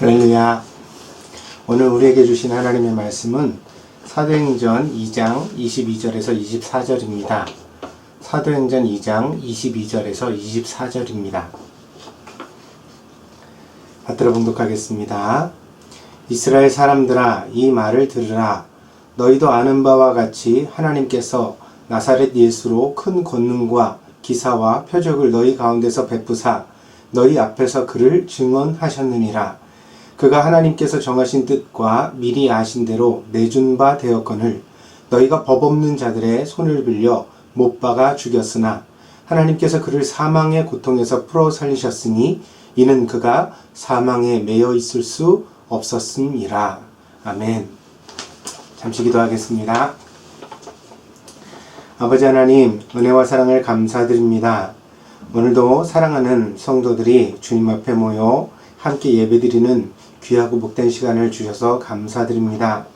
할렐루야. 오늘 우리에게 주신 하나님의 말씀은 사도행전 2장 22절에서 24절입니다. 사도행전 2장 22절에서 24절입니다. 받들어 봉독하겠습니다. 이스라엘 사람들아, 이 말을 들으라. 너희도 아는 바와 같이 하나님께서 나사렛 예수로 큰 권능과 기사와 표적을 너희 가운데서 베푸사 너희 앞에서 그를 증언하셨느니라. 그가 하나님께서 정하신 뜻과 미리 아신 대로 내준 바 되었거늘 너희가 법 없는 자들의 손을 빌려 못 박아 죽였으나 하나님께서 그를 사망의 고통에서 풀어 살리셨으니 이는 그가 사망에 매여 있을 수 없었음이라. 아멘. 잠시 기도하겠습니다. 아버지 하나님, 은혜와 사랑을 감사드립니다. 오늘도 사랑하는 성도들이 주님 앞에 모여 함께 예배드리는 귀하고 복된 시간을 주셔서 감사드립니다.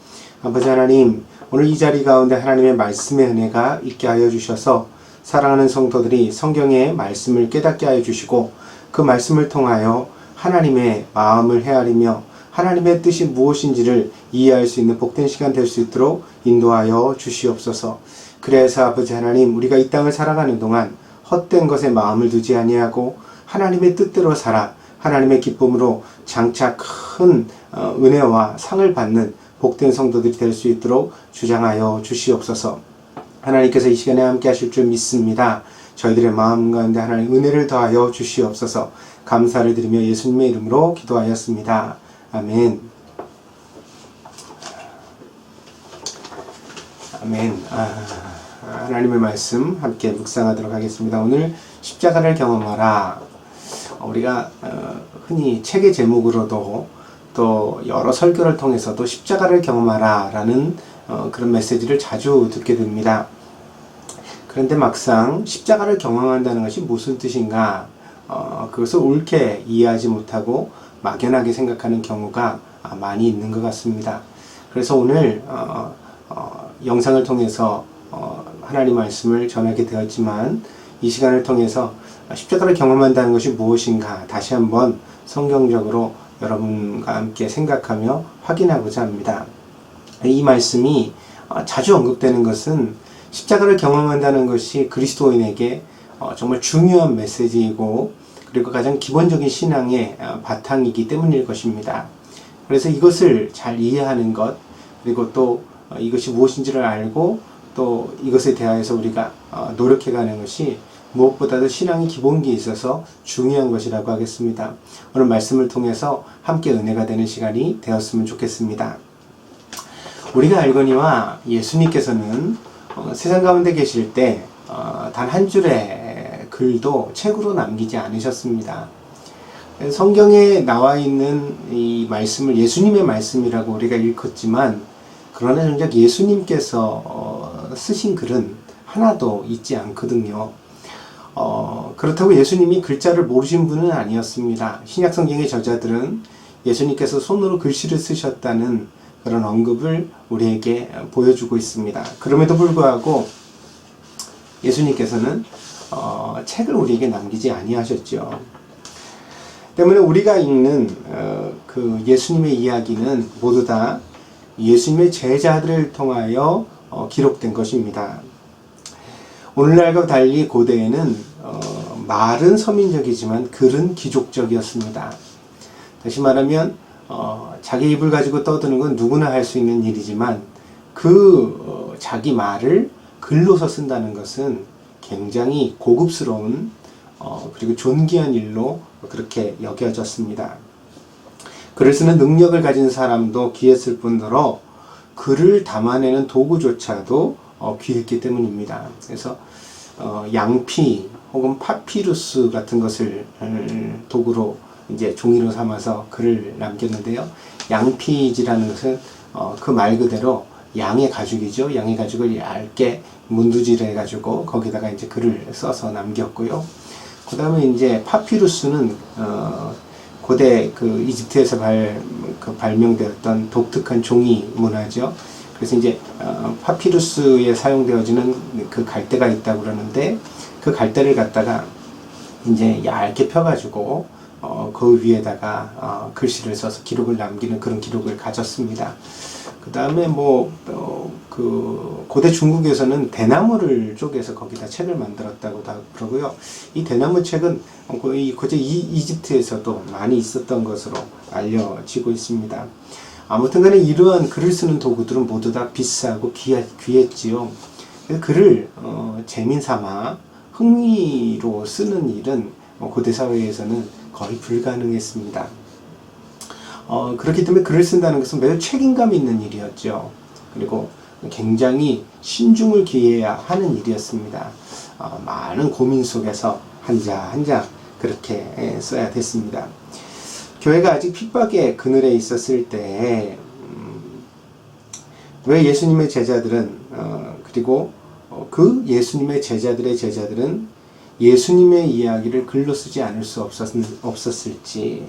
아버지 하나님, 오늘 이 자리 가운데 하나님의 말씀의 은혜가 있게 하여 주셔서 사랑하는 성도들이 성경의 말씀을 깨닫게 하여 주시고 그 말씀을 통하여 하나님의 마음을 헤아리며 하나님의 뜻이 무엇인지를 이해할 수 있는 복된 시간 될 수 있도록 인도하여 주시옵소서. 그래서 아버지 하나님, 우리가 이 땅을 살아가는 동안 헛된 것에 마음을 두지 아니하고 하나님의 뜻대로 살아 하나님의 기쁨으로 장차 큰 은혜와 상을 받는 복된 성도들이 될 수 있도록 주장하여 주시옵소서. 하나님께서 이 시간에 함께 하실 줄 믿습니다. 저희들의 마음 가운데 하나님 은혜를 더하여 주시옵소서. 감사를 드리며 예수님의 이름으로 기도하였습니다. 아멘. 아멘. 하나님의 말씀 함께 묵상하도록 하겠습니다. 오늘 십자가를 경험하라. 우리가 흔히 책의 제목으로도 또 여러 설교를 통해서도 십자가를 경험하라 라는 그런 메시지를 자주 듣게 됩니다. 그런데 막상 십자가를 경험한다는 것이 무슨 뜻인가, 그것을 옳게 이해하지 못하고 막연하게 생각하는 경우가 많이 있는 것 같습니다. 그래서 오늘 영상을 통해서 하나님 말씀을 전하게 되었지만 이 시간을 통해서 십자가를 경험한다는 것이 무엇인가 다시 한번 성경적으로 여러분과 함께 생각하며 확인하고자 합니다. 이 말씀이 자주 언급되는 것은 십자가를 경험한다는 것이 그리스도인에게 정말 중요한 메시지이고 그리고 가장 기본적인 신앙의 바탕이기 때문일 것입니다. 그래서 이것을 잘 이해하는 것, 그리고 또 이것이 무엇인지를 알고 또 이것에 대하여서 우리가 노력해가는 것이 무엇보다도 신앙의 기본기에 있어서 중요한 것이라고 하겠습니다. 오늘 말씀을 통해서 함께 은혜가 되는 시간이 되었으면 좋겠습니다. 우리가 알거니와 예수님께서는 세상 가운데 계실 때 단 한 줄의 글도 책으로 남기지 않으셨습니다. 성경에 나와 있는 이 말씀을 예수님의 말씀이라고 우리가 읽었지만 그러나 정작 예수님께서 쓰신 글은 하나도 있지 않거든요. 그렇다고 예수님이 글자를 모르신 분은 아니었습니다. 신약성경의 저자들은 예수님께서 손으로 글씨를 쓰셨다는 그런 언급을 우리에게 보여주고 있습니다. 그럼에도 불구하고 예수님께서는 책을 우리에게 남기지 아니하셨죠. 때문에 우리가 읽는 그 예수님의 이야기는 모두 다 예수님의 제자들을 통하여 기록된 것입니다. 오늘날과 달리 고대에는 말은 서민적이지만 글은 귀족적이었습니다. 다시 말하면 자기 입을 가지고 떠드는 건 누구나 할 수 있는 일이지만 자기 말을 글로서 쓴다는 것은 굉장히 고급스러운 그리고 존귀한 일로 그렇게 여겨졌습니다. 글을 쓰는 능력을 가진 사람도 귀했을 뿐더러 글을 담아내는 도구조차도 귀했기 때문입니다. 그래서 양피 혹은 파피루스 같은 것을 도구로 이제 종이로 삼아서 글을 남겼는데요. 양피지라는 것은 그 말 그대로 양의 가죽이죠. 양의 가죽을 얇게 문두질해 가지고 거기다가 이제 글을 써서 남겼고요. 그 다음에 이제 파피루스는 고대 그 이집트에서 발명되었던 독특한 종이 문화죠. 그래서 이제 파피루스에 사용되어지는 그 갈대가 있다고 그러는데 그 갈대를 갖다가 이제 얇게 펴가지고 그 위에다가 글씨를 써서 기록을 남기는 그런 기록을 가졌습니다. 그 다음에 그 고대 중국에서는 대나무를 쪼개서 거기다 책을 만들었다고 그러고요. 이 대나무 책은 거의 고대 이집트에서도 많이 있었던 것으로 알려지고 있습니다. 아무튼 간에 이러한 글을 쓰는 도구들은 모두 다 비싸고 귀했지요. 글을 재민삼아 흥미로 쓰는 일은 고대 사회에서는 거의 불가능했습니다. 그렇기 때문에 글을 쓴다는 것은 매우 책임감 있는 일이었죠. 그리고 굉장히 신중을 기해야 하는 일이었습니다. 많은 고민 속에서 한 자 한 자 그렇게 써야 됐습니다. 교회가 아직 핍박의 그늘에 있었을 때 왜 예수님의 제자들은 그리고 그 예수님의 제자들의 제자들은 예수님의 이야기를 글로 쓰지 않을 수 없었을지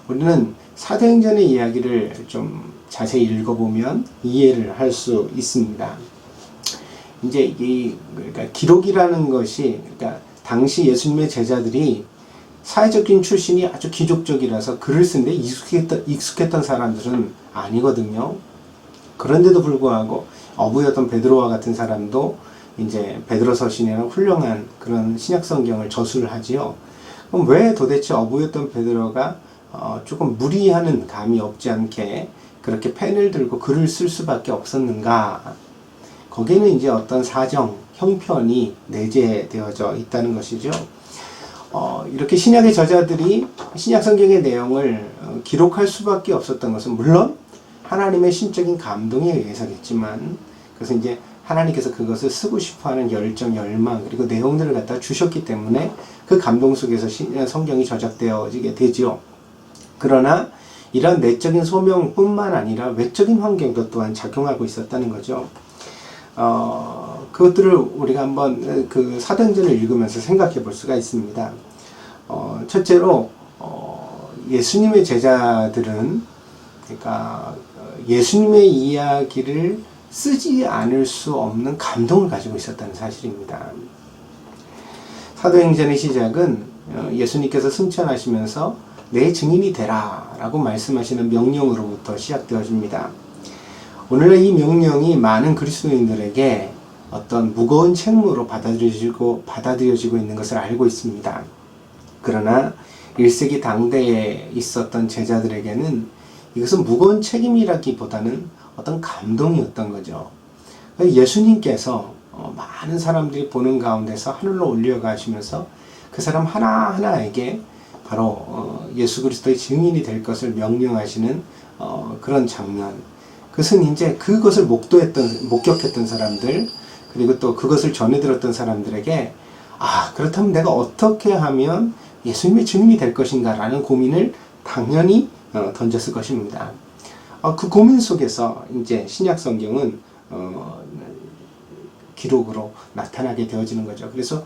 우리는 사도행전의 이야기를 좀 자세히 읽어보면 이해를 할 수 있습니다. 이제 그러니까 기록이라는 것이 그러니까 당시 예수님의 제자들이 사회적인 출신이 아주 귀족적이라서 글을 쓰는데 익숙했던 사람들은 아니거든요. 그런데도 불구하고 어부였던 베드로와 같은 사람도 이제 베드로서신이라는 훌륭한 그런 신약 성경을 저술을 하지요. 그럼 왜 도대체 어부였던 베드로가 조금 무리하는 감이 없지 않게 그렇게 펜을 들고 글을 쓸 수밖에 없었는가? 거기에는 이제 어떤 사정, 형편이 내재되어져 있다는 것이죠. 이렇게 신약의 저자들이 신약 성경의 내용을 기록할 수밖에 없었던 것은 물론 하나님의 신적인 감동에 의해서겠지만 그래서 이제 하나님께서 그것을 쓰고 싶어하는 열정, 열망 그리고 내용들을 갖다 주셨기 때문에 그 감동 속에서 성경이 저작되어지게 되지요. 그러나 이런 내적인 소명뿐만 아니라 외적인 환경도 또한 작용하고 있었다는 거죠. 그것들을 우리가 한번 그 사도행전을 읽으면서 생각해 볼 수가 있습니다. 첫째로 예수님의 제자들은 그러니까 예수님의 이야기를 쓰지 않을 수 없는 감동을 가지고 있었다는 사실입니다. 사도행전의 시작은 예수님께서 승천하시면서 내 증인이 되라 라고 말씀하시는 명령으로부터 시작되어집니다. 오늘날 이 명령이 많은 그리스도인들에게 어떤 무거운 책무로 받아들여지고 있는 것을 알고 있습니다. 그러나 1세기 당대에 있었던 제자들에게는 이것은 무거운 책임이라기보다는 어떤 감동이었던 거죠. 예수님께서 많은 사람들이 보는 가운데서 하늘로 올려가시면서 그 사람 하나하나에게 바로 예수 그리스도의 증인이 될 것을 명령하시는 그런 장면. 그것은 이제 그것을 목격했던 사람들 그리고 또 그것을 전해 들었던 사람들에게 그렇다면 내가 어떻게 하면 예수님의 증인이 될 것인가 라는 고민을 당연히 던졌을 것입니다. 그 고민 속에서 이제 신약 성경은 기록으로 나타나게 되어지는 거죠. 그래서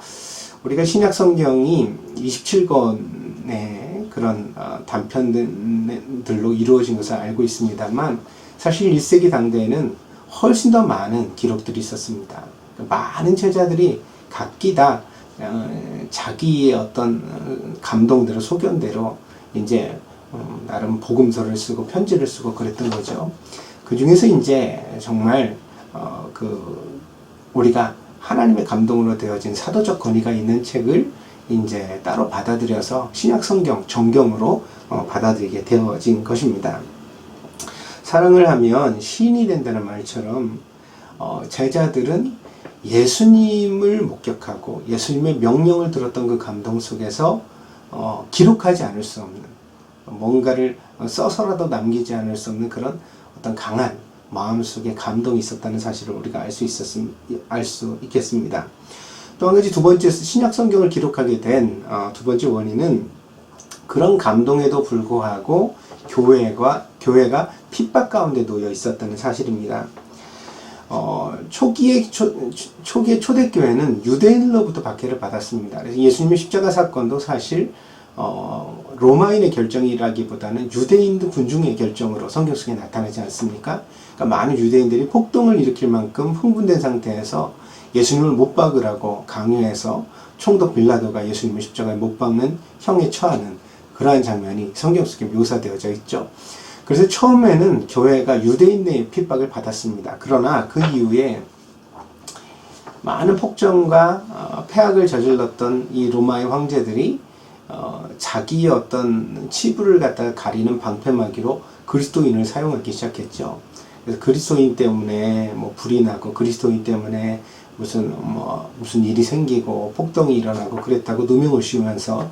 우리가 신약 성경이 27권의 그런 단편들로 이루어진 것을 알고 있습니다만 사실 1세기 당대에는 훨씬 더 많은 기록들이 있었습니다. 많은 제자들이 각기 다 자기의 어떤 감동대로 소견대로 이제 나름 복음서를 쓰고 편지를 쓰고 그랬던 거죠. 그 중에서 이제 정말 우리가 하나님의 감동으로 되어진 사도적 권위가 있는 책을 이제 따로 받아들여서 신약 성경 정경으로 받아들이게 되어진 것입니다. 사랑을 하면 시인이 된다는 말처럼 제자들은 예수님을 목격하고 예수님의 명령을 들었던 그 감동 속에서 기록하지 않을 수 없는 뭔가를 써서라도 남기지 않을 수 없는 그런 어떤 강한 마음속에 감동이 있었다는 사실을 우리가 알 수 있겠습니다. 또 한 가지 두 번째 신약 성경을 기록하게 된 두 번째 원인은 그런 감동에도 불구하고 교회가 핍박 가운데 놓여 있었다는 사실입니다. 초기의 초대교회는 유대인으로부터 박해를 받았습니다. 그래서 예수님의 십자가 사건도 사실 로마인의 결정이라기보다는 유대인들 군중의 결정으로 성경 속에 나타나지 않습니까? 그러니까 많은 유대인들이 폭동을 일으킬 만큼 흥분된 상태에서 예수님을 못 박으라고 강요해서 총독 빌라도가 예수님을 십자가에 못 박는 형에 처하는 그러한 장면이 성경 속에 묘사되어져 있죠. 그래서 처음에는 교회가 유대인의 핍박을 받았습니다. 그러나 그 이후에 많은 폭정과 폐악을 저질렀던 이 로마의 황제들이 자기의 어떤 치부를 갖다가 가리는 방패막이로 그리스도인을 사용하기 시작했죠. 그래서 그리스도인 때문에 뭐 불이 나고 그리스도인 때문에 무슨 일이 생기고 폭동이 일어나고 그랬다고 누명을 씌우면서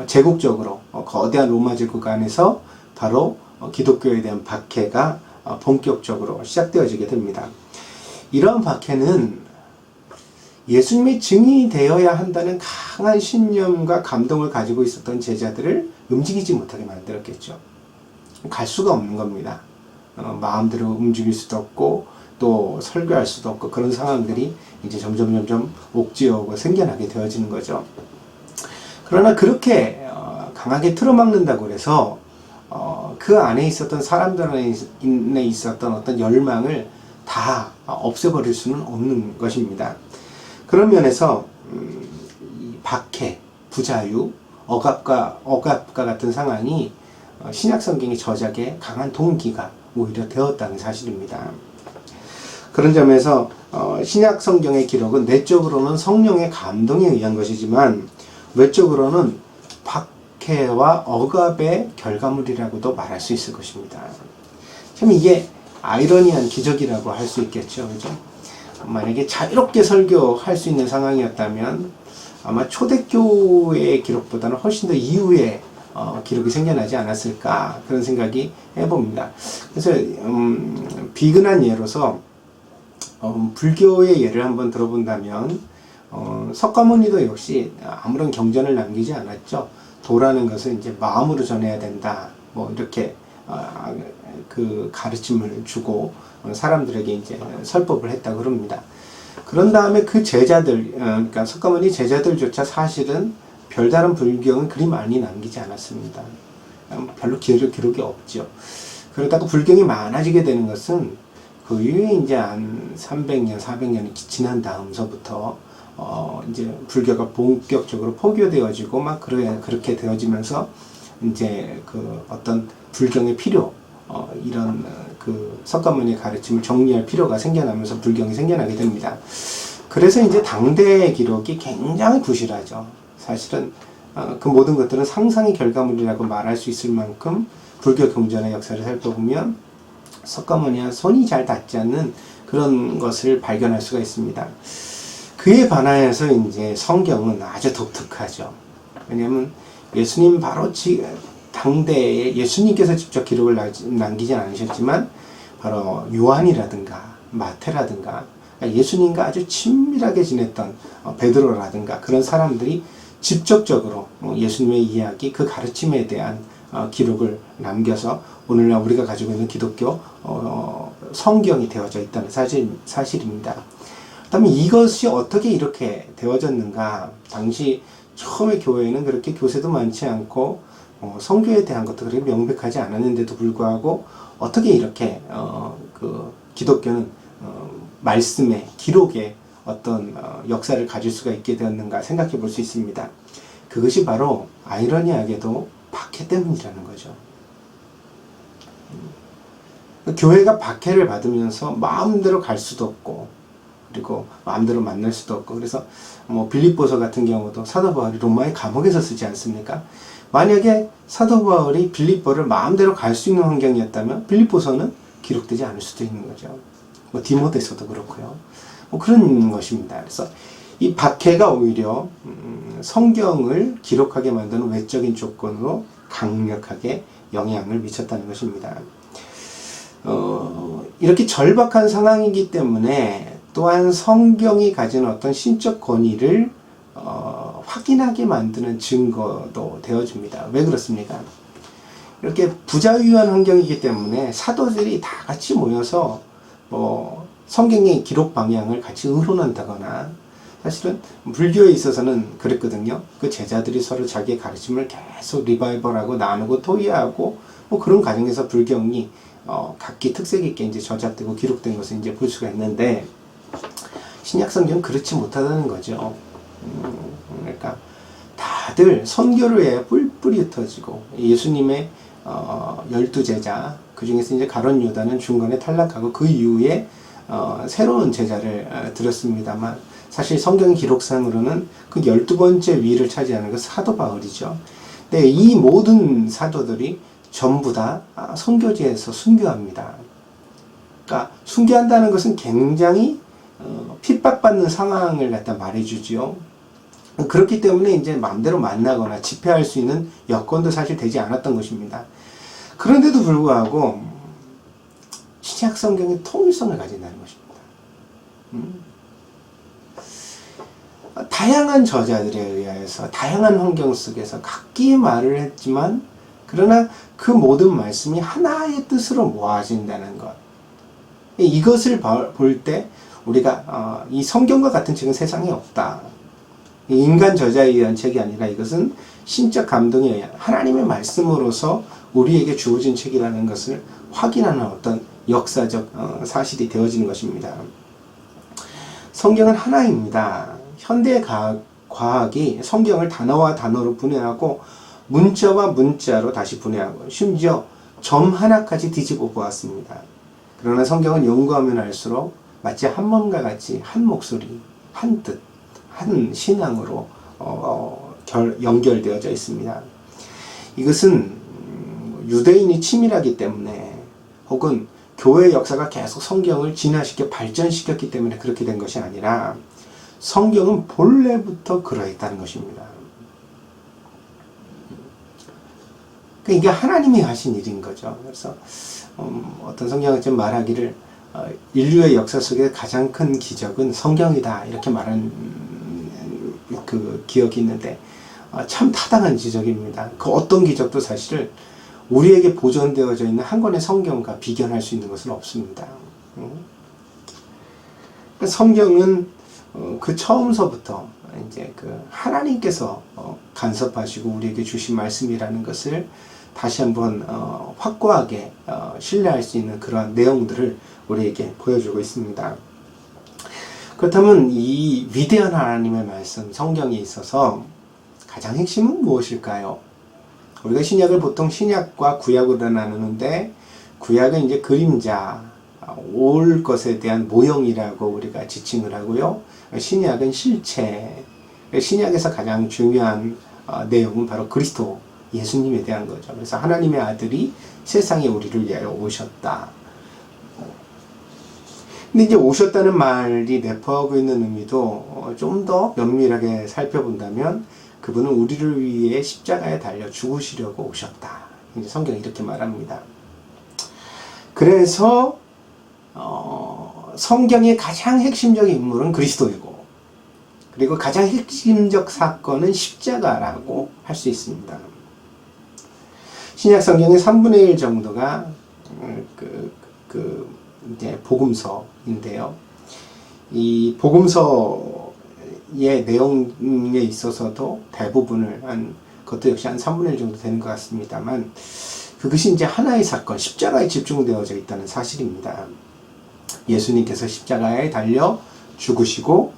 제국적으로 거대한 로마 제국 안에서 바로 기독교에 대한 박해가 본격적으로 시작되어지게 됩니다. 이러한 박해는 예수님의 증인이 되어야 한다는 강한 신념과 감동을 가지고 있었던 제자들을 움직이지 못하게 만들었겠죠. 갈 수가 없는 겁니다. 마음대로 움직일 수도 없고 또 설교할 수도 없고 그런 상황들이 이제 점점 옥죄어오고 생겨나게 되어지는 거죠. 그러나 그렇게 강하게 틀어막는다고 해서 그 안에 있었던 사람들 안에 있었던 어떤 열망을 다 없애버릴 수는 없는 것입니다. 그런 면에서 이 박해, 부자유, 억압과 같은 상황이 신약 성경의 저작에 강한 동기가 오히려 되었다는 사실입니다. 그런 점에서 신약 성경의 기록은 내적으로는 성령의 감동에 의한 것이지만 외적으로는 박해와 억압의 결과물이라고도 말할 수 있을 것입니다. 참 이게 아이러니한 기적이라고 할 수 있겠죠. 그죠? 만약에 자유롭게 설교할 수 있는 상황이었다면 아마 초대교회의 기록보다는 훨씬 더 이후에 기록이 생겨나지 않았을까 그런 생각이 해봅니다. 그래서 비근한 예로서 불교의 예를 한번 들어본다면 석가모니도 역시 아무런 경전을 남기지 않았죠. 도라는 것을 이제 마음으로 전해야 된다. 뭐 이렇게 그 가르침을 주고 사람들에게 이제 설법을 했다고 그럽니다. 그런 다음에 그 제자들, 그러니까 석가모니 제자들조차 사실은 별다른 불경은 그리 많이 남기지 않았습니다. 별로 기록이 없죠. 그러다가 불경이 많아지게 되는 것은 그 이후에 이제 한 300년, 400년이 지난 다음서부터 이제 불교가 본격적으로 포교되어지고 막 그렇게 되어지면서 이제 그 어떤 불경의 필요, 이런 그 석가모니의 가르침을 정리할 필요가 생겨나면서 불경이 생겨나게 됩니다. 그래서 이제 당대의 기록이 굉장히 부실하죠. 사실은 그 모든 것들은 상상의 결과물이라고 말할 수 있을 만큼 불교 경전의 역사를 살펴보면 석가모니와 손이 잘 닿지 않는 그런 것을 발견할 수가 있습니다. 그에 반하여서 이제 성경은 아주 독특하죠. 왜냐하면 예수님 바로 당대에 예수님께서 직접 기록을 남기진 않으셨지만 바로 요한이라든가 마태라든가 예수님과 아주 친밀하게 지냈던 베드로라든가 그런 사람들이 직접적으로 예수님의 이야기, 그 가르침에 대한 기록을 남겨서 오늘날 우리가 가지고 있는 기독교 성경이 되어져 있다는 사실입니다. 그다음에 이것이 어떻게 이렇게 되어졌는가? 당시 처음에 교회에는 그렇게 교세도 많지 않고 성교에 대한 것도 그렇게 명백하지 않았는데도 불구하고 어떻게 이렇게 그 기독교는 말씀의 기록에 어떤 역사를 가질 수가 있게 되었는가 생각해 볼 수 있습니다. 그것이 바로 아이러니하게도 박해 때문이라는 거죠. 교회가 박해를 받으면서 마음대로 갈 수도 없고 그리고 마음대로 만날 수도 없고 그래서 뭐 빌립보서 같은 경우도 사도 바울이 로마의 감옥에서 쓰지 않습니까? 만약에 사도 바울이 빌립보를 마음대로 갈 수 있는 환경이었다면 빌립보서는 기록되지 않을 수도 있는 거죠. 뭐 디모데서도 그렇고요. 뭐 그런 것입니다. 그래서 이 박해가 오히려 성경을 기록하게 만드는 외적인 조건으로 강력하게 영향을 미쳤다는 것입니다. 이렇게 절박한 상황이기 때문에 또한 성경이 가진 어떤 신적 권위를 확인하게 만드는 증거도 되어줍니다. 왜 그렇습니까? 이렇게 부자유한 환경이기 때문에 사도들이 다 같이 모여서 성경의 기록 방향을 같이 의논한다거나 사실은 불교에 있어서는 그랬거든요. 그 제자들이 서로 자기의 가르침을 계속 리바이벌하고 나누고 토의하고 뭐 그런 과정에서 불경이 각기 특색 있게 이제 저작되고 기록된 것을 이제 볼 수가 있는데 신약 성경은 그렇지 못하다는 거죠. 그러니까 다 다들 선교를 위해 뿔뿔이 흩어지고 예수님의 12제자 그 중에서 이제 가룟 유다는 중간에 탈락하고 그 이후에 새로운 제자를 들였습니다만 사실 성경 기록상으로는 그 12번째 위를 차지하는 것은 사도 바울이죠. 근데 이 모든 사도들이 전부 다 선교지에서 순교합니다. 그러니까 순교한다는 것은 굉장히 핍박받는 상황을 갖다 말해주지요. 그렇기 때문에 이제 마음대로 만나거나 집회할 수 있는 여건도 사실 되지 않았던 것입니다. 그런데도 불구하고 신약 성경이 통일성을 가진다는 것입니다. 다양한 저자들에 의해서 다양한 환경 속에서 각기 말을 했지만 그러나 그 모든 말씀이 하나의 뜻으로 모아진다는 것. 이것을 볼 때 우리가 이 성경과 같은 책은 세상에 없다. 인간 저자에 의한 책이 아니라 이것은 신적 감동에 의한 하나님의 말씀으로서 우리에게 주어진 책이라는 것을 확인하는 어떤 역사적 사실이 되어지는 것입니다. 성경은 하나입니다. 현대 과학이 성경을 단어와 단어로 분해하고 문자와 문자로 다시 분해하고 심지어 점 하나까지 뒤집어 보았습니다. 그러나 성경은 연구하면 할수록 마치 한 몸과 같이 한 목소리, 한 뜻, 한 신앙으로 연결되어져 있습니다. 이것은 유대인이 치밀하기 때문에 혹은 교회의 역사가 계속 성경을 진화시켜 발전시켰기 때문에 그렇게 된 것이 아니라 성경은 본래부터 그러했다는 것입니다. 이게 하나님이 하신 일인 거죠. 그래서 어떤 성경학자는 말하기를 인류의 역사 속에 가장 큰 기적은 성경이다 이렇게 말한 그 기억이 있는데 참 타당한 지적입니다. 그 어떤 기적도 사실 우리에게 보존되어져 있는 한 권의 성경과 비견할 수 있는 것은 없습니다. 성경은 그 처음서부터 이제 그 하나님께서 간섭하시고 우리에게 주신 말씀이라는 것을 다시 한번 확고하게 신뢰할 수 있는 그러한 내용들을 우리에게 보여주고 있습니다. 그렇다면 이 위대한 하나님의 말씀 성경에 있어서 가장 핵심은 무엇일까요? 우리가 신약을 보통 신약과 구약으로 나누는데 구약은 이제 그림자, 올 것에 대한 모형이라고 우리가 지칭을 하고요. 신약은 실체, 신약에서 가장 중요한 내용은 바로 그리스도, 예수님에 대한 거죠. 그래서 하나님의 아들이 세상에 우리를 위하여 오셨다. 근데 이제 오셨다는 말이 내포하고 있는 의미도 좀 더 면밀하게 살펴본다면 그분은 우리를 위해 십자가에 달려 죽으시려고 오셨다. 이제 성경이 이렇게 말합니다. 그래서 성경의 가장 핵심적인 인물은 그리스도이고 그리고 가장 핵심적 사건은 십자가라고 할 수 있습니다. 신약 성경의 3분의 1 정도가 이제 복음서인데요. 이 복음서의 내용에 있어서도 대부분을 그것도 역시 한 3분의 1 정도 되는 것 같습니다만 그것이 이제 하나의 사건, 십자가에 집중되어져 있다는 사실입니다. 예수님께서 십자가에 달려 죽으시고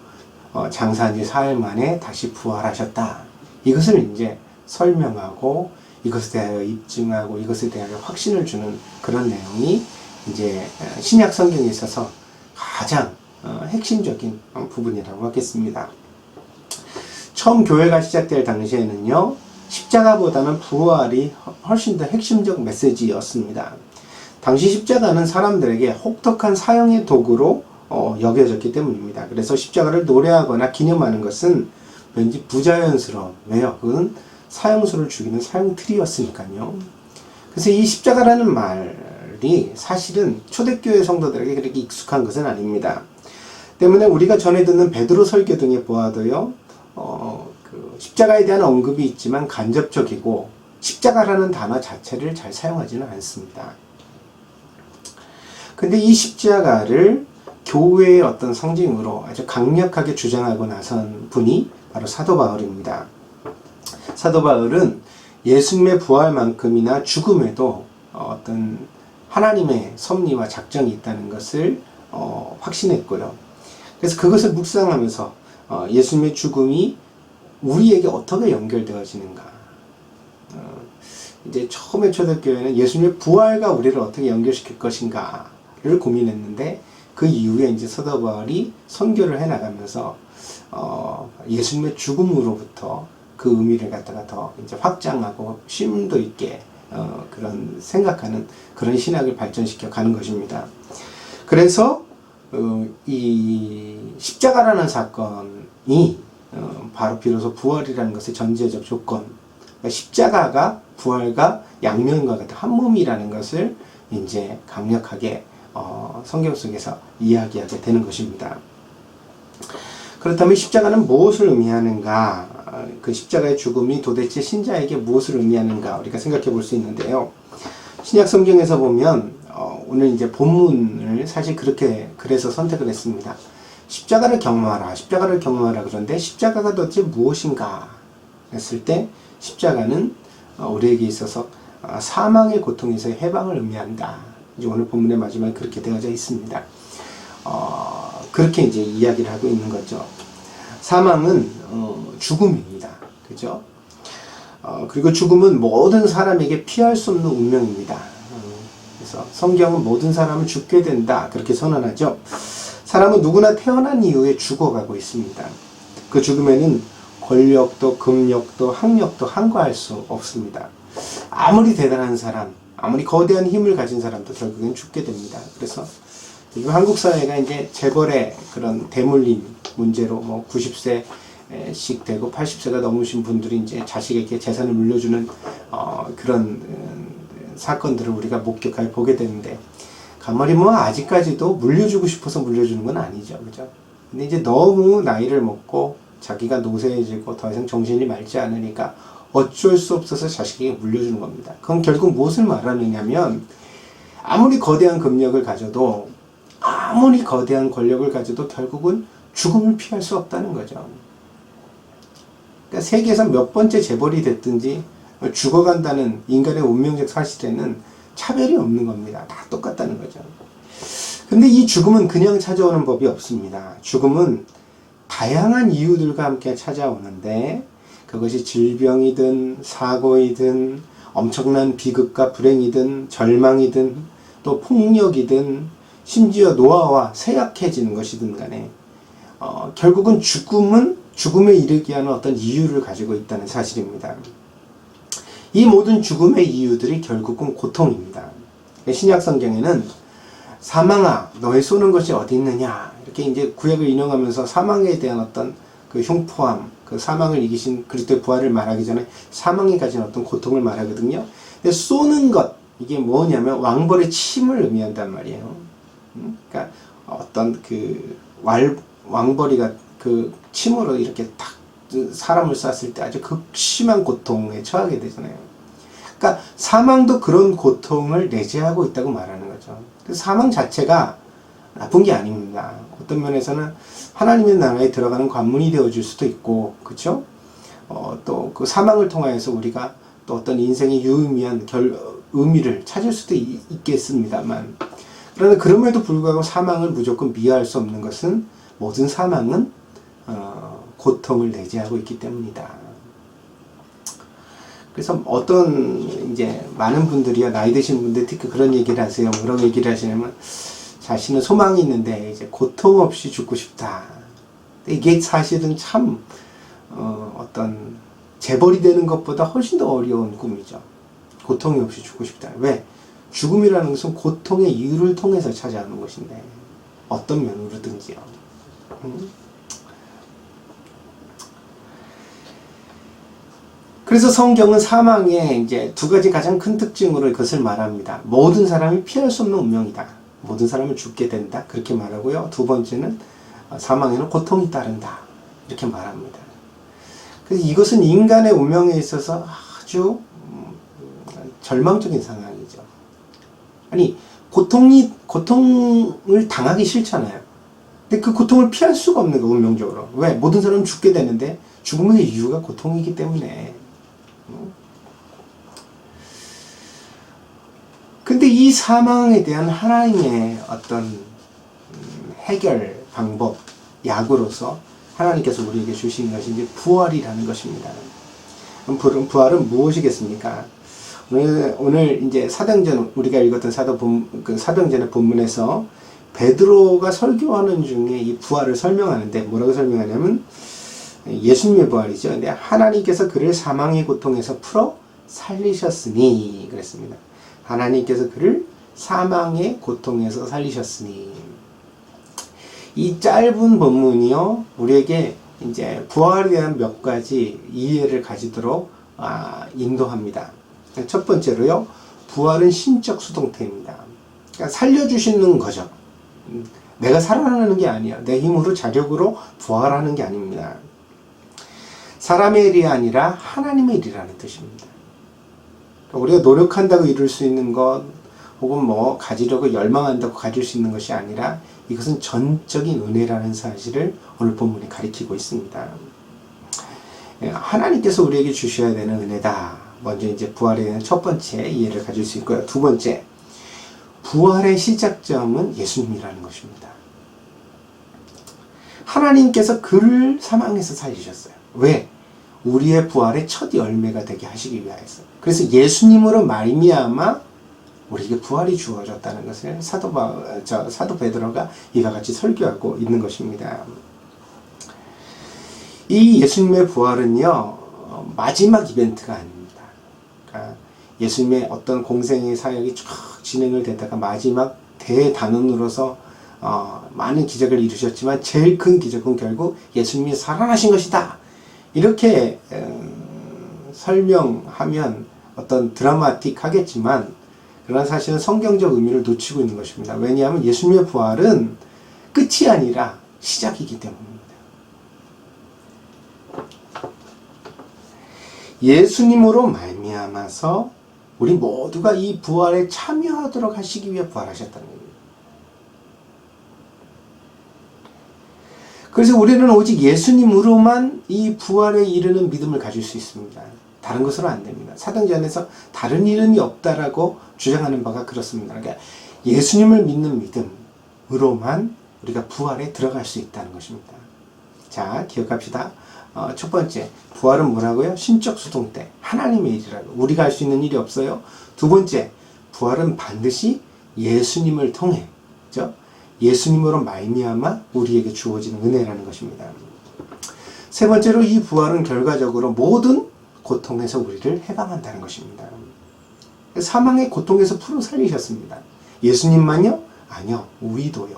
장사한 지 사흘 만에 다시 부활하셨다. 이것을 이제 설명하고 이것에 대하여 입증하고 이것에 대하여 확신을 주는 그런 내용이 이제 신약 성경에 있어서 가장 핵심적인 부분이라고 하겠습니다. 처음 교회가 시작될 당시에는요, 십자가보다는 부활이 훨씬 더 핵심적 메시지였습니다. 당시 십자가는 사람들에게 혹독한 사형의 도구로 여겨졌기 때문입니다. 그래서 십자가를 노래하거나 기념하는 것은 왠지 부자연스러운, 왜요? 그건 사형수를 죽이는 사형틀이었으니까요. 그래서 이 십자가라는 말이 사실은 초대교회 성도들에게 그렇게 익숙한 것은 아닙니다. 때문에 우리가 전해 듣는 베드로 설교 등에 보아도요, 십자가에 대한 언급이 있지만 간접적이고 십자가라는 단어 자체를 잘 사용하지는 않습니다. 근데 이 십자가를 교회의 어떤 상징으로 아주 강력하게 주장하고 나선 분이 바로 사도 바울입니다. 사도 바울은 예수님의 부활만큼이나 죽음에도 어떤 하나님의 섭리와 작정이 있다는 것을 확신했고요. 그래서 그것을 묵상하면서 예수님의 죽음이 우리에게 어떻게 연결되어지는가? 이제 처음에 초대교회는 예수님의 부활과 우리를 어떻게 연결시킬 것인가를 고민했는데, 그 이후에 이제 사도 바울이 선교를 해나가면서 예수님의 죽음으로부터 그 의미를 갖다가 더 이제 확장하고 심도 있게 그런 생각하는 그런 신학을 발전시켜 가는 것입니다. 그래서 이 십자가라는 사건이 바로 비로소 부활이라는 것의 전제적 조건, 그러니까 십자가가 부활과 양면과 같은 한 몸이라는 것을 이제 강력하게 성경 속에서 이야기하게 되는 것입니다. 그렇다면 십자가는 무엇을 의미하는가? 그 십자가의 죽음이 도대체 신자에게 무엇을 의미하는가? 우리가 생각해 볼 수 있는데요. 신약 성경에서 보면 오늘 이제 본문을 사실 그래서 선택을 했습니다. 십자가를 경험하라. 십자가를 경험하라. 그런데 십자가가 도대체 무엇인가? 했을 때 십자가는 우리에게 있어서 사망의 고통에서의 해방을 의미한다. 이제 오늘 본문의 마지막에 그렇게 되어져 있습니다. 그렇게 이제 이야기를 하고 있는 거죠. 사망은 죽음입니다. 그죠? 그리고 죽음은 모든 사람에게 피할 수 없는 운명입니다. 그래서 성경은 모든 사람은 죽게 된다. 그렇게 선언하죠. 사람은 누구나 태어난 이후에 죽어가고 있습니다. 그 죽음에는 권력도 금력도 학력도 항거할 수 없습니다. 아무리 대단한 사람, 아무리 거대한 힘을 가진 사람도 결국엔 죽게 됩니다. 그래서 한국 사회가 이제 재벌의 그런 대물림 문제로 뭐 90세씩 되고 80세가 넘으신 분들이 이제 자식에게 재산을 물려주는 그런 사건들을 우리가 목격하여 보게 되는데, 간만에 뭐 아직까지도 물려주고 싶어서 물려주는 건 아니죠. 그죠? 근데 이제 너무 나이를 먹고 자기가 노쇠해지고 더 이상 정신이 맑지 않으니까 어쩔 수 없어서 자식에게 물려주는 겁니다. 그건 결국 무엇을 말하느냐면, 아무리 거대한 금력을 가져도, 아무리 거대한 권력을 가져도 결국은 죽음을 피할 수 없다는 거죠. 그러니까 세계에서 몇 번째 재벌이 됐든지 죽어간다는 인간의 운명적 사실에는 차별이 없는 겁니다. 다 똑같다는 거죠. 근데 이 죽음은 그냥 찾아오는 법이 없습니다. 죽음은 다양한 이유들과 함께 찾아오는데, 그것이 질병이든 사고이든 엄청난 비극과 불행이든 절망이든 또 폭력이든 심지어 노화와 쇠약해지는 것이든 간에 결국은 죽음에 이르게 하는 어떤 이유를 가지고 있다는 사실입니다. 이 모든 죽음의 이유들이 결국은 고통입니다. 신약 성경에는 사망아 너의 쏘는 것이 어디 있느냐, 이렇게 이제 구약을 인용하면서 사망에 대한 어떤 그 흉포함, 그 사망을 이기신 그리스도의 부활을 말하기 전에 사망이 가진 어떤 고통을 말하거든요. 근데 쏘는 것, 이게 뭐냐면 왕벌의 침을 의미한단 말이에요. 그러니까 어떤 그 왕벌이가 그 침으로 이렇게 탁 사람을 쐈을 때 아주 극심한 고통에 처하게 되잖아요. 그러니까 사망도 그런 고통을 내재하고 있다고 말하는 거죠. 그래서 사망 자체가 나쁜 게 아닙니다. 어떤 면에서는 하나님의 나라에 들어가는 관문이 되어줄 수도 있고, 그렇죠? 또 그 사망을 통하여서 우리가 또 어떤 인생의 유의미한 의미를 찾을 수도 있겠습니다만, 그러나 그럼에도 불구하고 사망을 무조건 미화할 수 없는 것은, 모든 사망은 고통을 내재하고 있기 때문이다. 그래서 어떤 이제 많은 분들이요, 나이 드신 분들 특히 그런 얘기를 하세요. 뭐라고 얘기를 하시냐면, 자신은 소망이 있는데 이제 고통 없이 죽고 싶다. 이게 사실은 참 어떤 재벌이 되는 것보다 훨씬 더 어려운 꿈이죠. 고통이 없이 죽고 싶다. 왜? 죽음이라는 것은 고통의 이유를 통해서 찾아오는 것인데, 어떤 면으로든지요. 그래서 성경은 사망의 이제 두 가지 가장 큰 특징으로 그것을 말합니다. 모든 사람이 피할 수 없는 운명이다. 모든 사람은 죽게 된다. 그렇게 말하고요. 두 번째는 사망에는 고통이 따른다. 이렇게 말합니다. 그래서 이것은 인간의 운명에 있어서 아주 절망적인 상황이죠. 아니, 고통을 당하기 싫잖아요. 근데 그 고통을 피할 수가 없는 거, 운명적으로. 왜? 모든 사람은 죽게 되는데 죽음의 이유가 고통이기 때문에. 근데 이 사망에 대한 하나님의 어떤 해결 방법, 약으로서 하나님께서 우리에게 주신 것이 이제 부활이라는 것입니다. 그럼 부활은 무엇이겠습니까? 오늘 이제 사도행전 우리가 읽었던 사도행전의 본문에서 베드로가 설교하는 중에 이 부활을 설명하는데 뭐라고 설명하냐면 예수님의 부활이죠. 근데 하나님께서 그를 사망의 고통에서 풀어 살리셨으니 그랬습니다. 하나님께서 그를 사망의 고통에서 살리셨으니 이 짧은 본문이요 우리에게 이제 부활에 대한 몇 가지 이해를 가지도록 인도합니다. 첫 번째로요 부활은 신적 수동태입니다. 그러니까 살려주시는 거죠. 내가 살아나는 게 아니야. 내 힘으로 자력으로 부활하는 게 아닙니다. 사람의 일이 아니라 하나님의 일이라는 뜻입니다. 우리가 노력한다고 이룰 수 있는 것 혹은 뭐 가지려고 열망한다고 가질 수 있는 것이 아니라 이것은 전적인 은혜라는 사실을 오늘 본문이 가리키고 있습니다. 하나님께서 우리에게 주셔야 되는 은혜다. 먼저 이제 부활에 대한 첫 번째 이해를 가질 수 있고요. 두 번째, 부활의 시작점은 예수님이라는 것입니다. 하나님께서 그를 사망에서 살리셨어요. 왜? 우리의 부활의 첫 열매가 되게 하시기 위하여서. 그래서 예수님으로 말미암아 우리에게 부활이 주어졌다는 것을 사도 베드로가 이와 같이 설교하고 있는 것입니다. 이 예수님의 부활은요 마지막 이벤트가 아닙니다. 그러니까 예수님의 어떤 공생의 사역이 쭉 진행을 되다가 마지막 대단원으로서 많은 기적을 이루셨지만 제일 큰 기적은 결국 예수님이 살아나신 것이다. 이렇게 설명하면 어떤 드라마틱하겠지만 그러나 사실은 성경적 의미를 놓치고 있는 것입니다. 왜냐하면 예수님의 부활은 끝이 아니라 시작이기 때문입니다. 예수님으로 말미암아서 우리 모두가 이 부활에 참여하도록 하시기 위해 부활하셨다는 겁니다. 그래서 우리는 오직 예수님으로만 이 부활에 이르는 믿음을 가질 수 있습니다. 다른 것으로 안 됩니다. 사도행전에서 다른 이름이 없다라고 주장하는 바가 그렇습니다. 그러니까 예수님을 믿는 믿음으로만 우리가 부활에 들어갈 수 있다는 것입니다. 자, 기억합시다. 첫 번째, 부활은 뭐라고요? 신적 수동태, 하나님의 일이라고. 우리가 할 수 있는 일이 없어요. 두 번째, 부활은 반드시 예수님을 통해, 그죠? 예수님으로 말미암아 우리에게 주어지는 은혜라는 것입니다. 세 번째로 이 부활은 결과적으로 모든 고통에서 우리를 해방한다는 것입니다. 사망의 고통에서 풀어 살리셨습니다. 예수님만요? 아니요. 우리도요.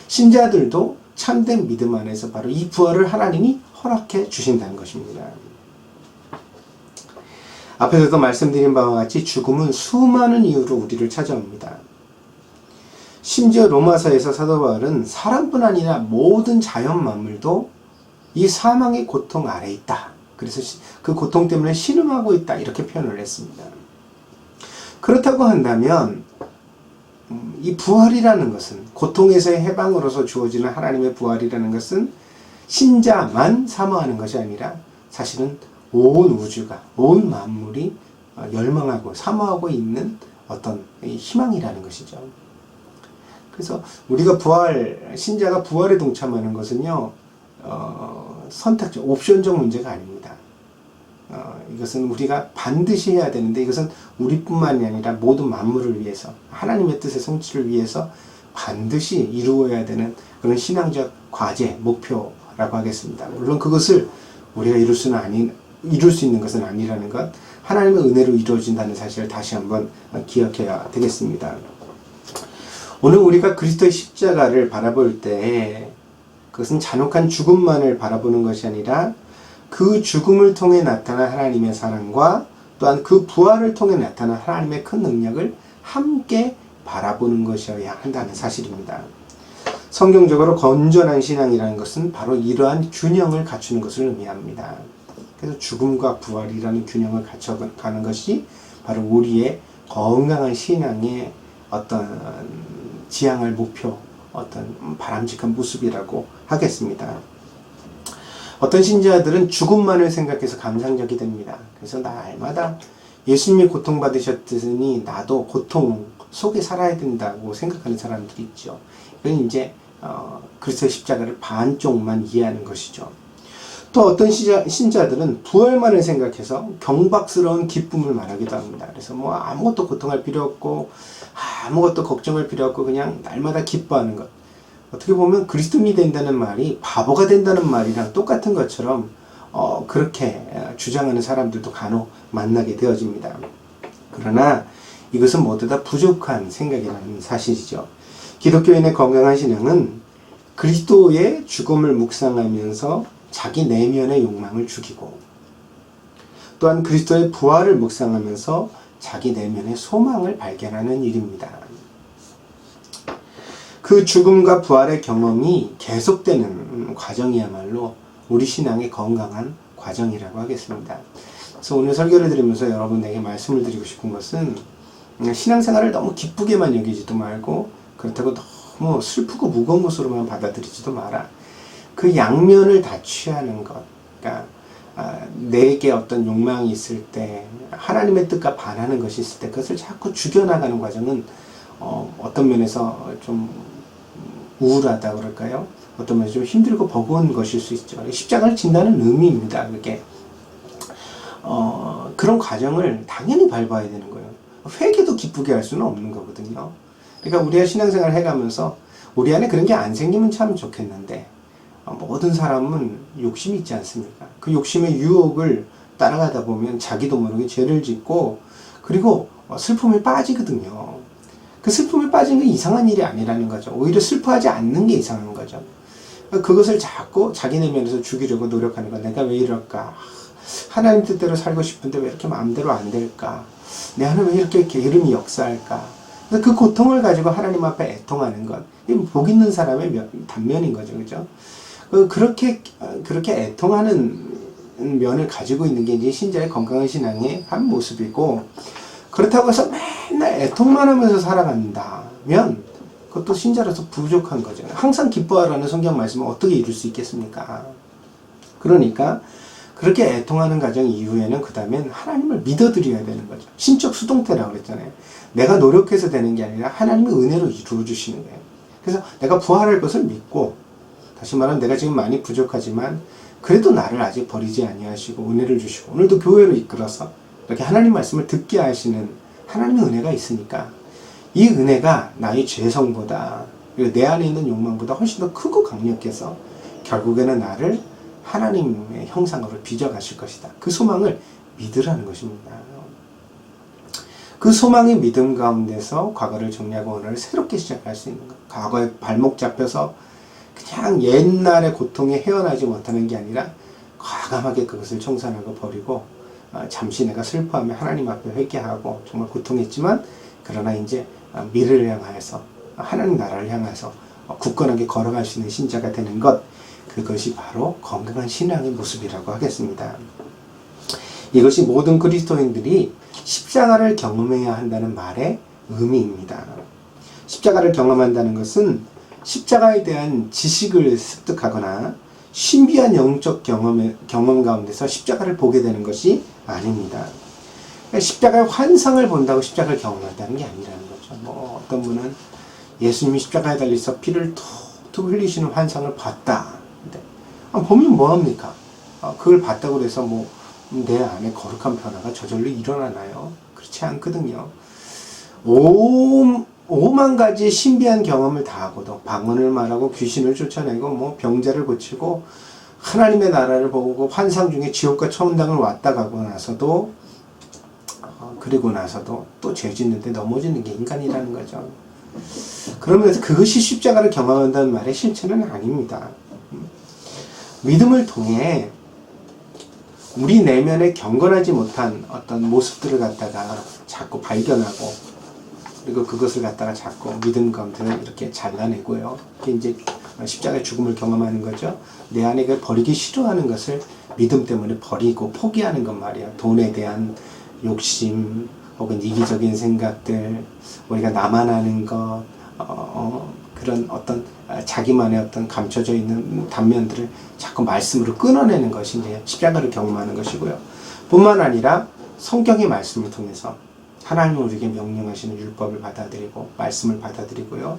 신자들도 참된 믿음 안에서 바로 이 부활을 하나님이 허락해 주신다는 것입니다. 앞에서도 말씀드린 바와 같이 죽음은 수많은 이유로 우리를 찾아옵니다. 심지어 로마서에서 사도 바울은 사람뿐 아니라 모든 자연 만물도 이 사망의 고통 아래에 있다. 그래서 그 고통 때문에 신음하고 있다. 이렇게 표현을 했습니다. 그렇다고 한다면 이 부활이라는 것은 고통에서의 해방으로서 주어지는 하나님의 부활이라는 것은 신자만 사모하는 것이 아니라 사실은 온 우주가 온 만물이 열망하고 사모하고 있는 어떤 희망이라는 것이죠. 그래서 우리가 신자가 부활에 동참하는 것은요 선택적, 옵션적 문제가 아닙니다. 이것은 우리가 반드시 해야 되는데 이것은 우리뿐만이 아니라 모든 만물을 위해서 하나님의 뜻의 성취를 위해서 반드시 이루어야 되는 그런 신앙적 과제, 목표라고 하겠습니다. 물론 그것을 우리가 이룰 수 있는 것은 아니라는 것, 하나님의 은혜로 이루어진다는 사실을 다시 한번 기억해야 되겠습니다. 오늘 우리가 그리스도의 십자가를 바라볼 때 그것은 잔혹한 죽음만을 바라보는 것이 아니라 그 죽음을 통해 나타난 하나님의 사랑과 또한 그 부활을 통해 나타난 하나님의 큰 능력을 함께 바라보는 것이어야 한다는 사실입니다. 성경적으로 건전한 신앙이라는 것은 바로 이러한 균형을 갖추는 것을 의미합니다. 그래서 죽음과 부활이라는 균형을 갖춰가는 것이 바로 우리의 건강한 신앙의 어떤 지향할 목표, 어떤 바람직한 모습이라고 하겠습니다. 어떤 신자들은 죽음만을 생각해서 감상적이 됩니다. 그래서 날마다 예수님이 고통받으셨으니 나도 고통 속에 살아야 된다고 생각하는 사람들이 있죠. 이건 이제 그리스도의 십자가를 반쪽만 이해하는 것이죠. 또 어떤 신자들은 부활만을 생각해서 경박스러운 기쁨을 말하기도 합니다. 그래서 뭐 아무것도 고통할 필요 없고 아무것도 걱정할 필요 없고 그냥 날마다 기뻐하는 것. 어떻게 보면 그리스도인이 된다는 말이 바보가 된다는 말이랑 똑같은 것처럼 그렇게 주장하는 사람들도 간혹 만나게 되어집니다. 그러나 이것은 모두 다 부족한 생각이라는 사실이죠. 기독교인의 건강한 신앙은 그리스도의 죽음을 묵상하면서 자기 내면의 욕망을 죽이고 또한 그리스도의 부활을 묵상하면서 자기 내면의 소망을 발견하는 일입니다. 그 죽음과 부활의 경험이 계속되는 과정이야말로 우리 신앙의 건강한 과정이라고 하겠습니다. 그래서 오늘 설교를 드리면서 여러분에게 말씀을 드리고 싶은 것은 신앙생활을 너무 기쁘게만 여기지도 말고 그렇다고 너무 슬프고 무거운 것으로만 받아들이지도 마라. 그 양면을 다 취하는 것. 그러니까 내게 어떤 욕망이 있을 때 하나님의 뜻과 반하는 것이 있을 때 그것을 자꾸 죽여나가는 과정은 어떤 면에서 좀 우울하다 그럴까요? 어떤 면에서 좀 힘들고 버거운 것일 수 있죠. 십자가를 진다는 의미입니다. 그게 그런 과정을 당연히 밟아야 되는 거예요. 회개도 기쁘게 할 수는 없는 거거든요. 그러니까 우리가 신앙생활을 해가면서 우리 안에 그런 게 안 생기면 참 좋겠는데 모든 사람은 욕심이 있지 않습니까? 그 욕심의 유혹을 따라가다 보면 자기도 모르게 죄를 짓고 그리고 슬픔에 빠지거든요. 그 슬픔에 빠지는 게 이상한 일이 아니라는 거죠. 오히려 슬퍼하지 않는 게 이상한 거죠. 그것을 자꾸 자기 내면에서 죽이려고 노력하는 거. 내가 왜 이럴까? 하나님 뜻대로 살고 싶은데 왜 이렇게 마음대로 안 될까? 내 안에 왜 이렇게 게으름이 역사할까? 그 고통을 가지고 하나님 앞에 애통하는 것. 복 있는 사람의 단면인 거죠. 그죠? 그렇게 애통하는 면을 가지고 있는 게 이제 신자의 건강한 신앙의 한 모습이고, 그렇다고 해서 맨날 애통만 하면서 살아간다면 그것도 신자로서 부족한 거죠. 항상 기뻐하라는 성경 말씀을 어떻게 이룰 수 있겠습니까? 그러니까 그렇게 애통하는 과정 이후에는 그 다음엔 하나님을 믿어드려야 되는 거죠. 신적 수동태라고 그랬잖아요. 내가 노력해서 되는 게 아니라 하나님의 은혜로 이루어 주시는 거예요. 그래서 내가 부활할 것을 믿고, 다시 말하면 내가 지금 많이 부족하지만 그래도 나를 아직 버리지 아니하시고 은혜를 주시고 오늘도 교회로 이끌어서 이렇게 하나님 말씀을 듣게 하시는 하나님의 은혜가 있으니까 이 은혜가 나의 죄성보다 그리고 내 안에 있는 욕망보다 훨씬 더 크고 강력해서 결국에는 나를 하나님의 형상으로 빚어가실 것이다. 그 소망을 믿으라는 것입니다. 그 소망의 믿음 가운데서 과거를 정리하고 오늘을 새롭게 시작할 수 있는 것. 과거에 발목 잡혀서 그냥 옛날의 고통에 헤어나지 못하는 게 아니라 과감하게 그것을 청산하고 버리고 잠시 내가 슬퍼하며 하나님 앞에 회개하고 정말 고통했지만 그러나 이제 미래를 향하여서 하나님 나라를 향해서 굳건하게 걸어갈 수 있는 신자가 되는 것, 그것이 바로 건강한 신앙의 모습이라고 하겠습니다. 이것이 모든 그리스도인들이 십자가를 경험해야 한다는 말의 의미입니다. 십자가를 경험한다는 것은 십자가에 대한 지식을 습득하거나 신비한 영적 경험 가운데서 십자가를 보게 되는 것이 아닙니다. 십자가의 환상을 본다고 십자가를 경험한다는 게 아니라는 거죠. 뭐 어떤 분은 예수님이 십자가에 달려서 피를 툭툭 흘리시는 환상을 봤다. 근데 보면 뭐합니까? 그걸 봤다고 해서 뭐 내 안에 거룩한 변화가 저절로 일어나나요? 그렇지 않거든요. 5만 가지 신비한 경험을 다 하고도 방언을 말하고 귀신을 쫓아내고 뭐 병자를 고치고 하나님의 나라를 보고 환상 중에 지옥과 천당을 왔다 가고 나서도 그리고 나서도 또 죄 짓는데 넘어지는 게 인간이라는 거죠. 그러면서 그것이 십자가를 경험한다는 말의 실체는 아닙니다. 믿음을 통해 우리 내면에 경건하지 못한 어떤 모습들을 갖다가 자꾸 발견하고 그리고 그것을 갖다가 자꾸 믿음 가운데 이렇게 잘라내고요. 이게 이제 십자가의 죽음을 경험하는 거죠. 내 안에 그 버리기 싫어하는 것을 믿음 때문에 버리고 포기하는 것 말이에요. 돈에 대한 욕심 혹은 이기적인 생각들, 우리가 나만 아는 것, 그런 어떤 자기만의 어떤 감춰져 있는 단면들을 자꾸 말씀으로 끊어내는 것이 이제 십자가를 경험하는 것이고요. 뿐만 아니라 성경의 말씀을 통해서 하나님은 우리에게 명령하시는 율법을 받아들이고 말씀을 받아들이고요.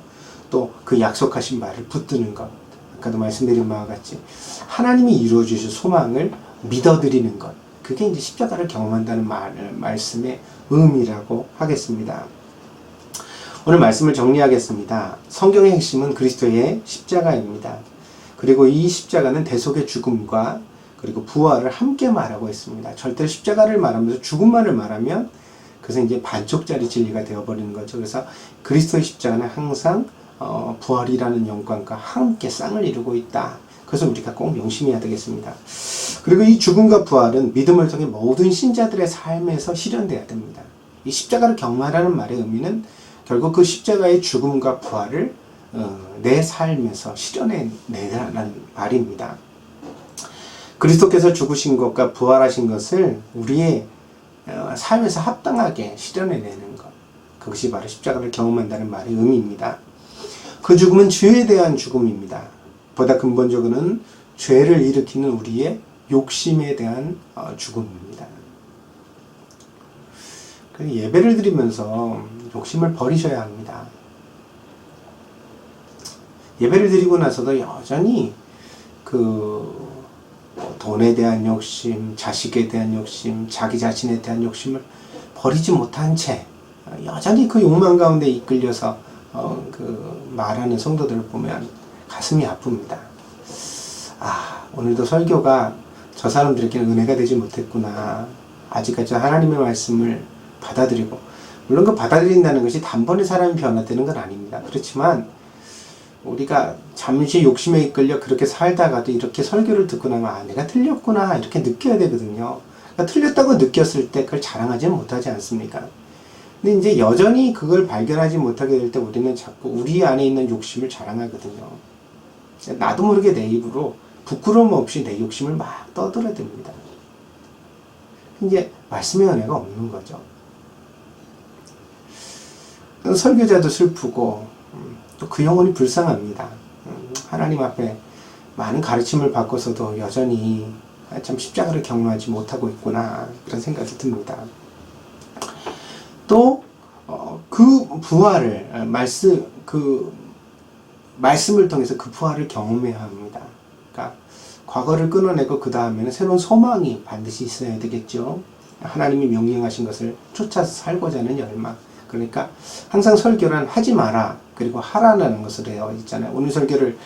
또 그 약속하신 말을 붙드는 것. 아까도 말씀드린 바와 같이 하나님이 이루어 주실 소망을 믿어드리는 것. 그게 이제 십자가를 경험한다는 말씀의 의미라고 하겠습니다. 오늘 말씀을 정리하겠습니다. 성경의 핵심은 그리스도의 십자가입니다. 그리고 이 십자가는 대속의 죽음과 그리고 부활을 함께 말하고 있습니다. 절대로 십자가를 말하면서 죽음만을 말하면 그것은 이제 반쪽짜리 진리가 되어버리는 거죠. 그래서 그리스도의 십자가는 항상 부활이라는 영광과 함께 쌍을 이루고 있다. 그것을 우리가 꼭 명심해야 되겠습니다. 그리고 이 죽음과 부활은 믿음을 통해 모든 신자들의 삶에서 실현돼야 됩니다. 이 십자가를 경험하라는 말의 의미는 결국 그 십자가의 죽음과 부활을 내 삶에서 실현해내라는 말입니다. 그리스도께서 죽으신 것과 부활하신 것을 우리의 삶에서 합당하게 실현해내는 것. 그것이 바로 십자가를 경험한다는 말의 의미입니다. 그 죽음은 죄에 대한 죽음입니다. 보다 근본적으로는 죄를 일으키는 우리의 욕심에 대한 죽음입니다. 예배를 드리면서 욕심을 버리셔야 합니다. 예배를 드리고 나서도 여전히 돈에 대한 욕심, 자식에 대한 욕심, 자기 자신에 대한 욕심을 버리지 못한 채 여전히 그 욕망 가운데 이끌려서 말하는 성도들을 보면 가슴이 아픕니다. 오늘도 설교가 저 사람들에게는 은혜가 되지 못했구나. 아직까지 하나님의 말씀을 받아들이고, 물론 그 받아들인다는 것이 단번에 사람이 변화되는 건 아닙니다. 그렇지만 우리가 잠시 욕심에 이끌려 그렇게 살다가도 이렇게 설교를 듣고 나면 내가 틀렸구나 이렇게 느껴야 되거든요. 그러니까 틀렸다고 느꼈을 때 그걸 자랑하지는 못하지 않습니까? 근데 이제 여전히 그걸 발견하지 못하게 될 때 우리는 자꾸 우리 안에 있는 욕심을 자랑하거든요. 나도 모르게 내 입으로 부끄러움 없이 내 욕심을 막 떠들어댑니다. 이제 말씀의 은혜가 없는 거죠. 설교자도 슬프고 또 그 영혼이 불쌍합니다. 하나님 앞에 많은 가르침을 받고서도 여전히 참 십자가를 경험하지 못하고 있구나 그런 생각이 듭니다. 또 그 부활을 말씀을 통해서 그 부활을 경험해야 합니다. 그러니까 과거를 끊어내고 그 다음에는 새로운 소망이 반드시 있어야 되겠죠. 하나님이 명령하신 것을 쫓아서 살고자 하는 열망. 그러니까 항상 설교란 하지 마라 그리고 하라는 것으로 되어 있잖아요. 오늘 설교를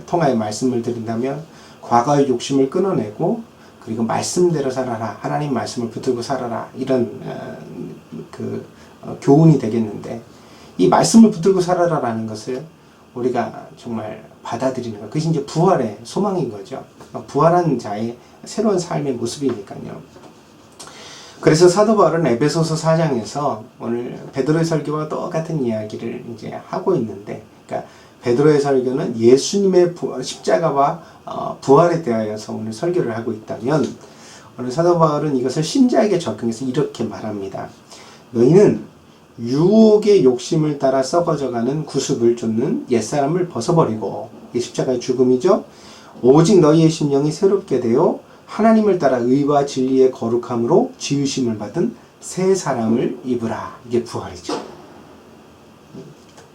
통하여 말씀을 드린다면 과거의 욕심을 끊어내고 그리고 말씀대로 살아라. 하나님 말씀을 붙들고 살아라. 이런 교훈이 되겠는데 이 말씀을 붙들고 살아라라는 것을 우리가 정말 받아들이는 것. 그것이 이제 부활의 소망인 거죠. 부활한 자의 새로운 삶의 모습이니까요. 그래서 사도 바울은 에베소서 4장에서 오늘 베드로의 설교와 똑같은 이야기를 이제 하고 있는데, 그러니까 베드로의 설교는 예수님의 십자가와 부활에 대하여서 오늘 설교를 하고 있다면, 오늘 사도 바울은 이것을 신자에게 적용해서 이렇게 말합니다. 너희는 유혹의 욕심을 따라 썩어져가는 구습을 쫓는 옛사람을 벗어버리고, 이 십자가의 죽음이죠. 오직 너희의 심령이 새롭게 되어 하나님을 따라 의와 진리의 거룩함으로 지으심을 받은 새 사람을 입으라. 이게 부활이죠.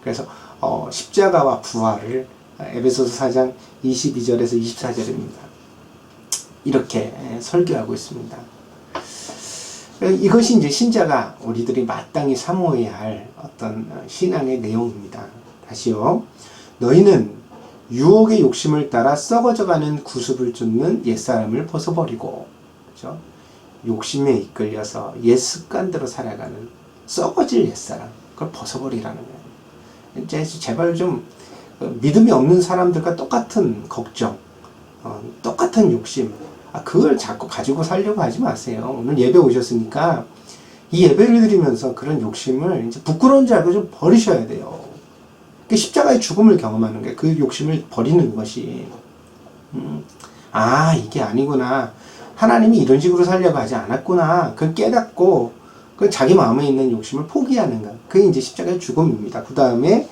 그래서 십자가와 부활을 에베소서 4장 22절에서 24절입니다. 이렇게 설교하고 있습니다. 이것이 이제 신자가 우리들이 마땅히 사모해야 할 어떤 신앙의 내용입니다. 다시요. 너희는 유혹의 욕심을 따라 썩어져가는 구습을 쫓는 옛사람을 벗어버리고, 그렇죠? 욕심에 이끌려서 옛 습관대로 살아가는 썩어질 옛사람, 그걸 벗어버리라는 거예요. 이제 제발 좀 믿음이 없는 사람들과 똑같은 걱정, 똑같은 욕심, 그걸 자꾸 가지고 살려고 하지 마세요. 오늘 예배 오셨으니까 이 예배를 드리면서 그런 욕심을 이제 부끄러운 줄 알고 좀 버리셔야 돼요. 십자가의 죽음을 경험하는 게 그 욕심을 버리는 것이 이게 아니구나. 하나님이 이런 식으로 살려고 하지 않았구나. 그걸 깨닫고 그 자기 마음에 있는 욕심을 포기하는 것. 그게 이제 십자가의 죽음입니다. 그 다음에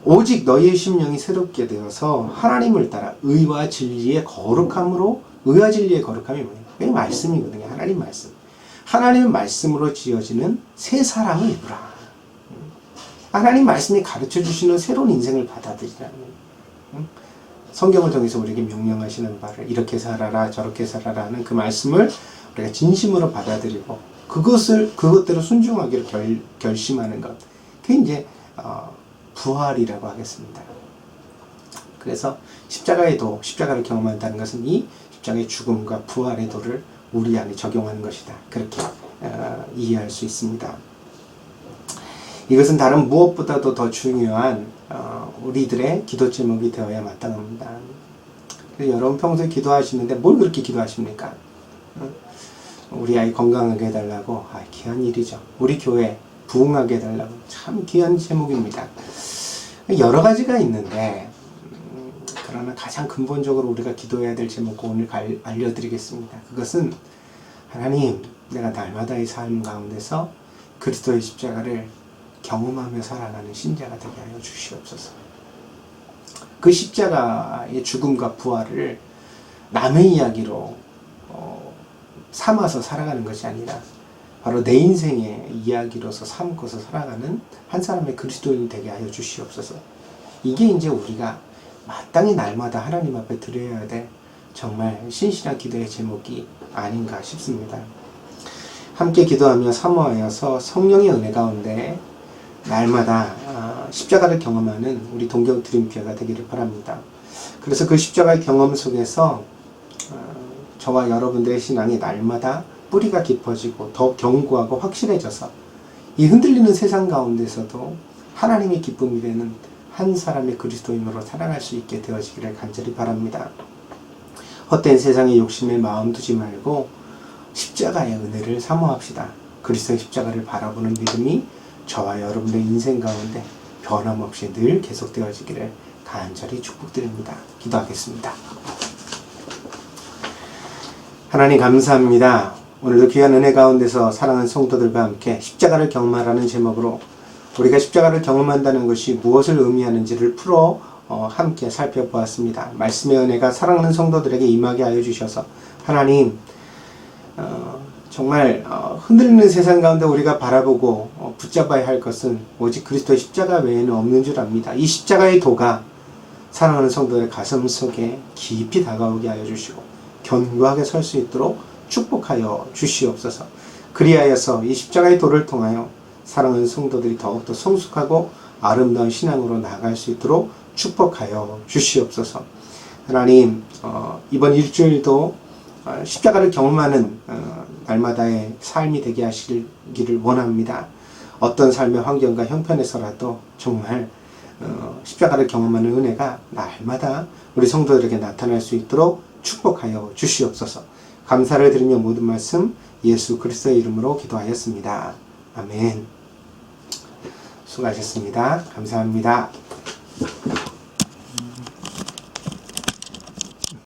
오직 너희의 심령이 새롭게 되어서 하나님을 따라 의와 진리의 거룩함으로, 의와 진리의 거룩함이 뭐예요? 그게 말씀이거든요. 하나님 말씀. 하나님의 말씀으로 지어지는 새 사람을 입으라. 하나님 말씀이 가르쳐 주시는 새로운 인생을 받아들이라는, 성경을 통해서 우리에게 명령하시는 바를 이렇게 살아라 저렇게 살아라 하는 그 말씀을 우리가 진심으로 받아들이고 그것대로 순종하기로 결심하는 것, 그게 이제 부활이라고 하겠습니다. 그래서 십자가를 경험한다는 것은 이 십자가의 죽음과 부활의 도를 우리 안에 적용하는 것이다, 그렇게 이해할 수 있습니다. 이것은 다른 무엇보다도 더 중요한 우리들의 기도 제목이 되어야 마땅합니다. 여러분 평소에 기도하시는데 뭘 그렇게 기도하십니까? 우리 아이 건강하게 해달라고, 귀한 일이죠. 우리 교회 부흥하게 해달라고, 참 귀한 제목입니다. 여러 가지가 있는데 그러나 가장 근본적으로 우리가 기도해야 될 제목을 오늘 알려드리겠습니다. 그것은 하나님, 내가 날마다의 삶 가운데서 그리스도의 십자가를 경험하며 살아가는 신자가 되게 하여 주시옵소서. 그 십자가의 죽음과 부활을 남의 이야기로 삼아서 살아가는 것이 아니라 바로 내 인생의 이야기로서 삼고서 살아가는 한 사람의 그리스도인이 되게 하여 주시옵소서. 이게 이제 우리가 마땅히 날마다 하나님 앞에 드려야 될 정말 신실한 기도의 제목이 아닌가 싶습니다. 함께 기도하며 사모하여서 성령의 은혜 가운데 날마다 십자가를 경험하는 우리 동경 드림교회가 되기를 바랍니다. 그래서 그 십자가의 경험 속에서 저와 여러분들의 신앙이 날마다 뿌리가 깊어지고 더 견고하고 확실해져서 이 흔들리는 세상 가운데서도 하나님의 기쁨이 되는 한 사람의 그리스도인으로 살아갈 수 있게 되어지기를 간절히 바랍니다. 헛된 세상의 욕심에 마음 두지 말고 십자가의 은혜를 사모합시다. 그리스도의 십자가를 바라보는 믿음이 저와 여러분의 인생 가운데 변함없이 늘 계속되어지기를 간절히 축복드립니다. 기도하겠습니다. 하나님 감사합니다. 오늘도 귀한 은혜 가운데서 사랑하는 성도들과 함께 십자가를 경험하라는 제목으로 우리가 십자가를 경험한다는 것이 무엇을 의미하는지를 풀어 함께 살펴보았습니다. 말씀의 은혜가 사랑하는 성도들에게 임하게 하여 주셔서 하나님, 정말 흔들리는 세상 가운데 우리가 바라보고 붙잡아야 할 것은 오직 그리스도의 십자가 외에는 없는 줄 압니다. 이 십자가의 도가 사랑하는 성도의 가슴 속에 깊이 다가오게 하여 주시고 견고하게 설 수 있도록 축복하여 주시옵소서. 그리하여서 이 십자가의 도를 통하여 사랑하는 성도들이 더욱더 성숙하고 아름다운 신앙으로 나아갈 수 있도록 축복하여 주시옵소서. 하나님, 이번 일주일도 십자가를 경험하는 날마다의 삶이 되게 하시기를 원합니다. 어떤 삶의 환경과 형편에서라도 정말 십자가를 경험하는 은혜가 날마다 우리 성도들에게 나타날 수 있도록 축복하여 주시옵소서. 감사를 드리며 모든 말씀 예수 그리스도의 이름으로 기도하였습니다. 아멘. 수고하셨습니다. 감사합니다.